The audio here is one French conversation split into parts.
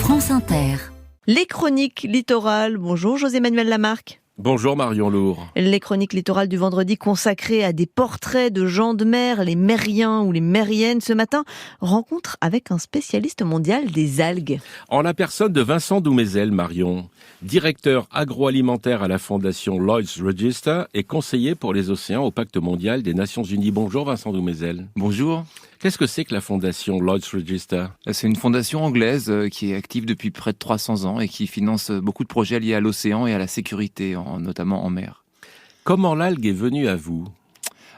France Inter. Les chroniques littorales. Bonjour José-Manuel Lamarque. Bonjour Marion Lourd. Les chroniques littorales du vendredi consacrées à des portraits de gens de mer, les mériens ou les mériennes. Ce matin, rencontre avec un spécialiste mondial des algues. En la personne de Vincent Doumézel, Marion, directeur agroalimentaire à la fondation Lloyd's Register et conseiller pour les océans au Pacte mondial des Nations Unies. Bonjour Vincent Doumézel. Bonjour. Qu'est-ce que c'est que la fondation Lloyd's Register ? C'est une fondation anglaise qui est active depuis près de 300 ans et qui finance beaucoup de projets liés à l'océan et à la sécurité, notamment en mer. Comment l'algue est venue à vous ?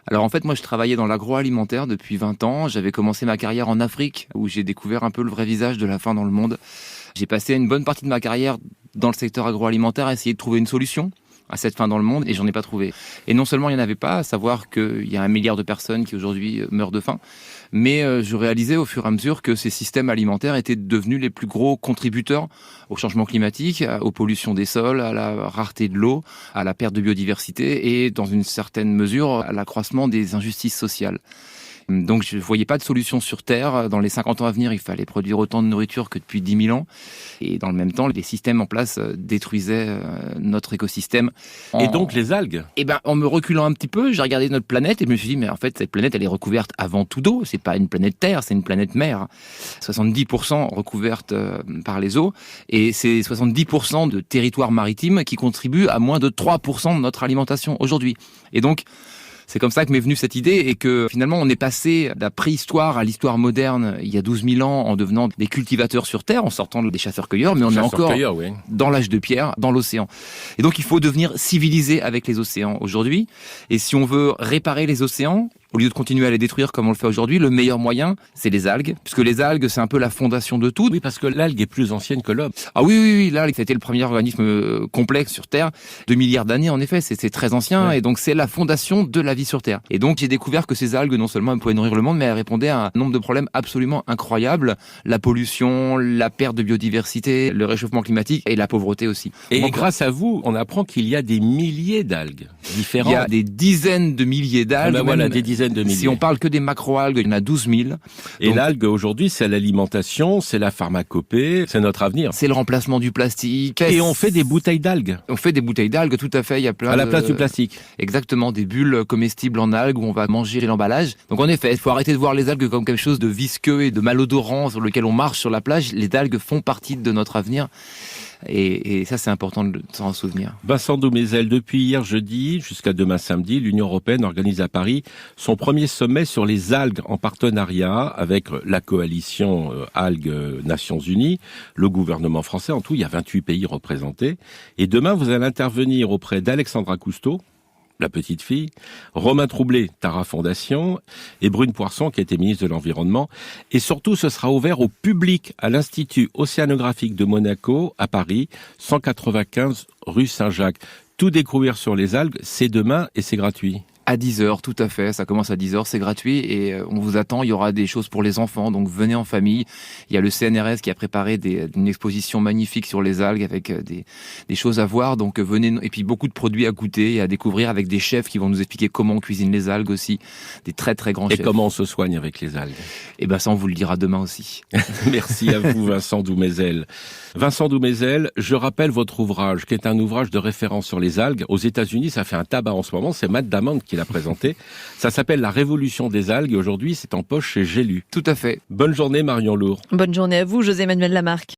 Alors en fait, moi je travaillais dans l'agroalimentaire depuis 20 ans. J'avais commencé ma carrière en Afrique où j'ai découvert un peu le vrai visage de la faim dans le monde. J'ai passé une bonne partie de ma carrière dans le secteur agroalimentaire à essayer de trouver une solution à cette faim dans le monde et j'en ai pas trouvé. Et non seulement il n'y en avait pas, à savoir qu'il y a 1 milliard de personnes qui aujourd'hui meurent de faim, mais je réalisais au fur et à mesure que ces systèmes alimentaires étaient devenus les plus gros contributeurs au changement climatique, aux pollutions des sols, à la rareté de l'eau, à la perte de biodiversité et dans une certaine mesure à l'accroissement des injustices sociales. Donc je ne voyais pas de solution sur Terre. Dans les 50 ans à venir, il fallait produire autant de nourriture que depuis 10 000 ans. Et dans le même temps, les systèmes en place détruisaient notre écosystème. Et donc les algues ? En me reculant un petit peu, j'ai regardé notre planète et je me suis dit, mais en fait, cette planète, elle est recouverte avant tout d'eau. C'est pas une planète Terre, c'est une planète mer. 70% recouverte par les eaux. Et c'est 70% de territoire maritime qui contribuent à moins de 3% de notre alimentation aujourd'hui. Et donc, c'est comme ça que m'est venue cette idée et que finalement on est passé de la préhistoire à l'histoire moderne il y a 12 000 ans en devenant des cultivateurs sur Terre, en sortant des chasseurs-cueilleurs, mais on est encore dans l'âge de pierre, dans l'océan. Et donc il faut devenir civilisé avec les océans aujourd'hui. Et si on veut réparer les océans, au lieu de continuer à les détruire comme on le fait aujourd'hui, le meilleur moyen, c'est les algues. Puisque les algues, c'est un peu la fondation de tout. Oui, parce que l'algue est plus ancienne que l'homme. Ah oui, l'algue, ça a été le premier organisme complexe sur Terre. 2 milliards d'années, en effet, c'est très ancien. Ouais. Et donc, c'est la fondation de la vie sur Terre. Et donc, j'ai découvert que ces algues, non seulement elles pouvaient nourrir le monde, mais elles répondaient à un nombre de problèmes absolument incroyables. La pollution, la perte de biodiversité, le réchauffement climatique et la pauvreté aussi. Et donc, grâce à vous, on apprend qu'il y a des milliers d'algues différentes. Il y a des dizaines de milliers d'algues. Des dizaines de milliers. Si on parle que des macroalgues, il y en a 12 000. Et donc, l'algue, aujourd'hui, c'est l'alimentation, c'est la pharmacopée, c'est notre avenir. C'est le remplacement du plastique. Et on fait des bouteilles d'algues. On fait des bouteilles d'algues, tout à fait. Il y a plein à la place du plastique. Exactement, des bulles comestibles en algues où on va manger l'emballage. Donc en effet, il faut arrêter de voir les algues comme quelque chose de visqueux et de malodorant sur lequel on marche sur la plage. Les algues font partie de notre avenir. Et ça, c'est important de s'en souvenir. Vincent Doumézel, depuis hier jeudi jusqu'à demain samedi, l'Union européenne organise à Paris son premier sommet sur les algues en partenariat avec la coalition Algues Nations Unies, le gouvernement français. En tout, il y a 28 pays représentés. Et demain, vous allez intervenir auprès d'Alexandra Cousteau, la petite fille, Romain Troublé, Tara Fondation, et Brune Poirson, qui était ministre de l'Environnement. Et surtout, ce sera ouvert au public à l'Institut océanographique de Monaco, à Paris, 195 rue Saint-Jacques. Tout découvrir sur les algues, c'est demain et c'est gratuit. À 10h, tout à fait. Ça commence à 10h, c'est gratuit et on vous attend. Il y aura des choses pour les enfants, donc venez en famille. Il y a le CNRS qui a préparé une exposition magnifique sur les algues avec des choses à voir. Donc venez, et puis beaucoup de produits à goûter et à découvrir avec des chefs qui vont nous expliquer comment on cuisine les algues aussi. Des très très grands chefs. Et comment on se soigne avec les algues. Et ça, on vous le dira demain aussi. Merci à vous, Vincent Doumézel. Vincent Doumézel, je rappelle votre ouvrage, qui est un ouvrage de référence sur les algues. Aux États-Unis, ça fait un tabac en ce moment. C'est Matt Damon qui l'a présenté. Ça s'appelle La Révolution des algues et aujourd'hui, c'est en poche chez J'ai lu. Tout à fait. Bonne journée, Marion Lourd. Bonne journée à vous, José-Manuel Lamarque.